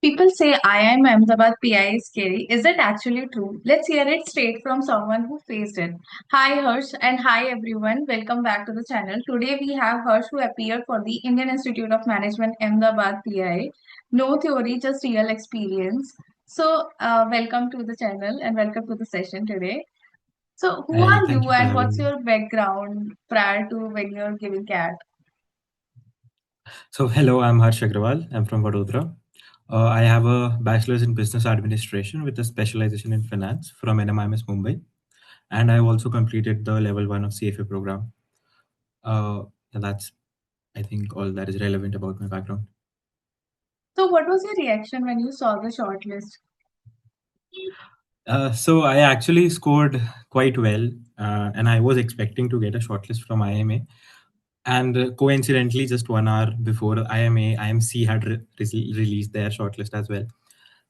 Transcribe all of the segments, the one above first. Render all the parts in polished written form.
People say IIM Ahmedabad PI is scary. Is it actually true? Let's hear it straight from someone who faced it. Hi Harsh and hi everyone. Welcome back to the channel. Today we have Harsh who appeared for the Indian Institute of Management Ahmedabad PI. No theory, just real experience. Welcome to the channel and welcome to the session today. So, who Hi, are thank you you for and having what's me. your background prior to when you're giving CAT? So, hello, I'm Harsh Agrawal. I'm from Vadodara. I have a bachelor's in business administration with a specialization in finance from NMIMS Mumbai, and I've also completed the level one of CFA program. And that's, I think, all that is relevant about my background. So, what was your reaction when you saw the shortlist? So, I actually scored quite well, and I was expecting to get a shortlist from IMA. And coincidentally, just 1 hour before IMA, IMC had released their shortlist as well.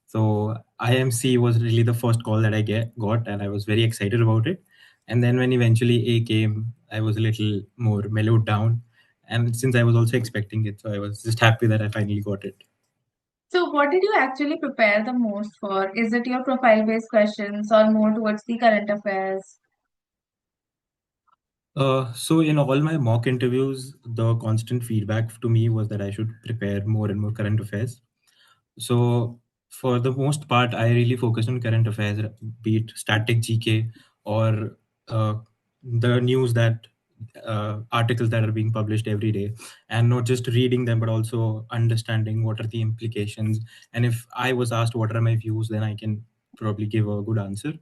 So IMC was really the first call that got, and I was very excited about it. And then when eventually A came, I was a little more mellowed down. And since I was also expecting it, so I was just happy that I finally got it. So, what did you actually prepare the most for? Is it your profile-based questions or more towards the current affairs? So in all my mock interviews, the constant feedback to me was that I should prepare more and more current affairs. So for the most part, I really focused on current affairs, be it static GK or uh, the news that articles that are being published every day, and not just reading them, but also understanding what are the implications. And if I was asked what are my views, then I can probably give a good answer.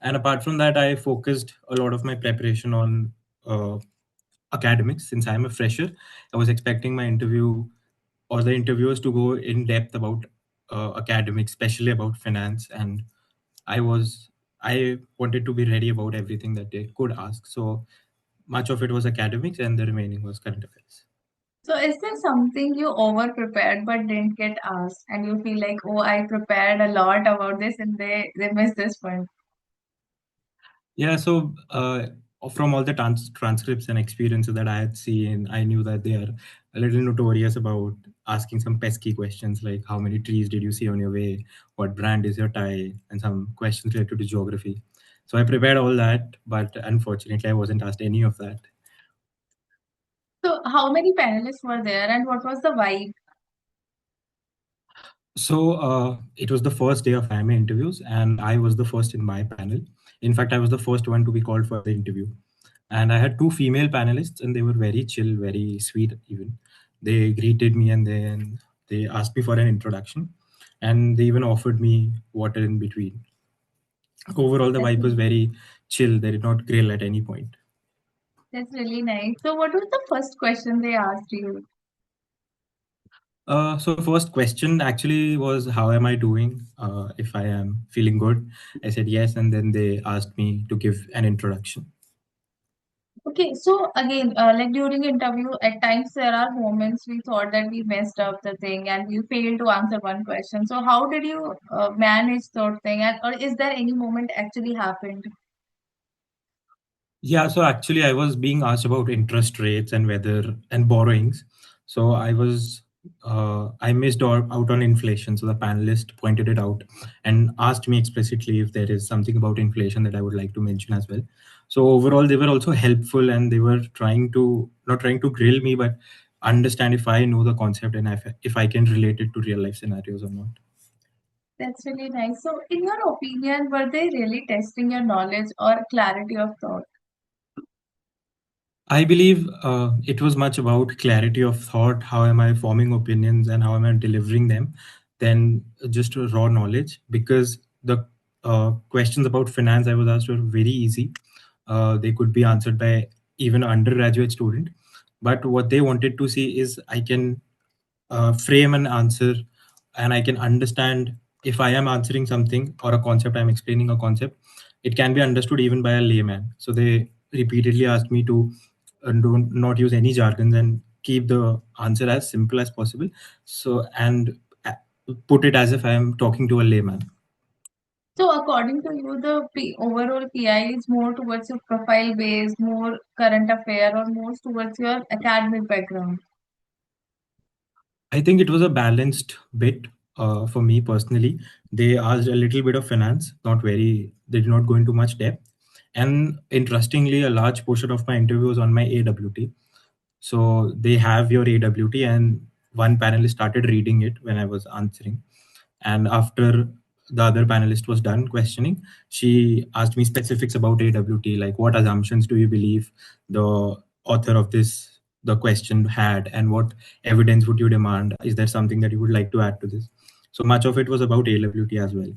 And apart from that, I focused a lot of my preparation on uh, academics. Since I'm a fresher, I was expecting my interview or the interviewers to go in depth about academics, especially about finance. And I wanted to be ready about everything that they could ask. So much of it was academics, and the remaining was current affairs. So, is there something you over prepared but didn't get asked, and you feel like, oh, I prepared a lot about this and they missed this one? Yeah, so from all the transcripts and experiences that I had seen, I knew that they are a little notorious about asking some pesky questions like how many trees did you see on your way, what brand is your tie, and some questions related to geography. So I prepared all that, but unfortunately, I wasn't asked any of that. So, how many panelists were there, and what was the vibe? So it was the first day of IMA interviews, and I was the first in my panel. In fact, I was the first one to be called for the interview. And I had two female panelists, and they were very chill, very sweet. Even they greeted me, and then they asked me for an introduction, and they even offered me water in between. Overall, the That's, vibe was very chill. They did not grill at any point. that's really nice. So, what was the first question they asked you? So first question actually was how am I doing? If I am feeling good, I said yes, and then they asked me to give an introduction. Okay, so again, like during interview, at times there are moments we thought that we messed up the thing and we failed to answer one question. So how did you manage that thing, and or is there any moment actually happened? Yeah, so actually, I was being asked about interest rates and whether and borrowings. So I missed out on inflation. So the panelist pointed it out and asked me explicitly if there is something about inflation that I would like to mention as well. So overall, they were also helpful, and they were trying to not trying to grill me, but understand if I know the concept and if I can relate it to real life scenarios or not. That's really nice. So in your opinion, were they really testing your knowledge or clarity of thought? I believe it was much about clarity of thought. How am I forming opinions and how am I delivering them, than just raw knowledge. Because the questions about finance I was asked were very easy. They could be answered by even an undergraduate student. But what they wanted to see is I can frame an answer, and I can understand if I am answering something or a concept, I'm explaining a concept, it can be understood even by a layman. So they repeatedly asked me to don't not use any jargons and keep the answer as simple as possible. So and put it as if I am talking to a layman. So according to you, the overall PI is more towards your profile based, more current affair, or more towards your academic background? I think it was a balanced bit. for me personally. They asked a little bit of finance, not very, they did not go into much depth. And interestingly, a large portion of my interview was on my AWT. So they have your AWT, and one panelist started reading it when I was answering. And after the other panelist was done questioning, she asked me specifics about AWT, like what assumptions do you believe the author of the question had, and what evidence would you demand? Is there something that you would like to add to this? So much of it was about AWT as well.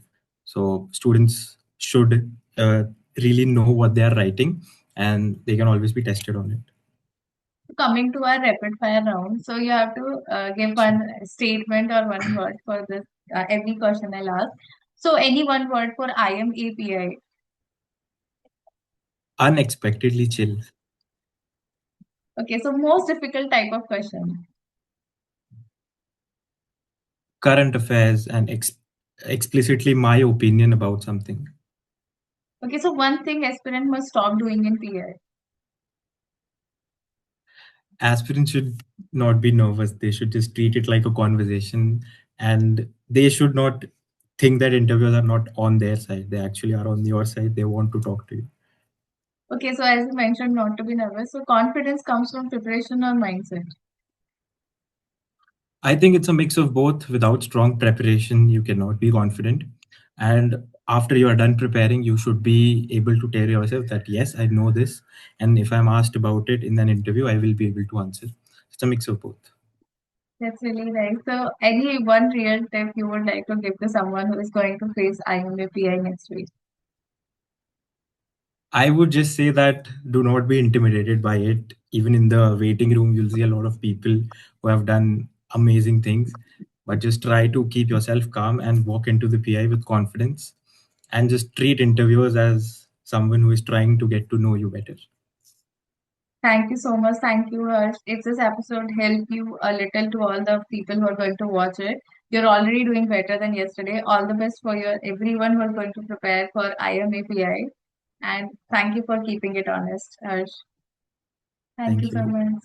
So students should really know what they are writing, and they can always be tested on it. Coming to our rapid fire round, so you have to give Sure. one statement or one word for this every question I'll ask. So any one word for IIM API. Unexpectedly chill. Okay, so most difficult type of question. Current affairs and explicitly my opinion about something. Okay, so one thing aspirant must stop doing in PI. Aspirants should not be nervous. They should just treat it like a conversation, and they should not think that interviews are not on their side. They actually are on your side. They want to talk to you. Okay, so as you mentioned, not to be nervous. So confidence comes from preparation or mindset. I think it's a mix of both. Without strong preparation, you cannot be confident. And after you are done preparing, you should be able to tell yourself that, yes, I know this. And if I'm asked about it in an interview, I will be able to answer. It's a mix of both. That's really nice. So any one real tip you would like to give to someone who is going to face IIM API next week? I would just say that do not be intimidated by it. Even in the waiting room, you'll see a lot of people who have done amazing things. But just try to keep yourself calm and walk into the PI with confidence, and just treat interviewers as someone who is trying to get to know you better. Thank you so much. Thank you, Harsh. If this episode helped you a little to all the people who are going to watch it, you're already doing better than yesterday. All the best for your everyone who are going to prepare for IIM API. And thank you for keeping it honest, Harsh. Thank you Thank so you. much.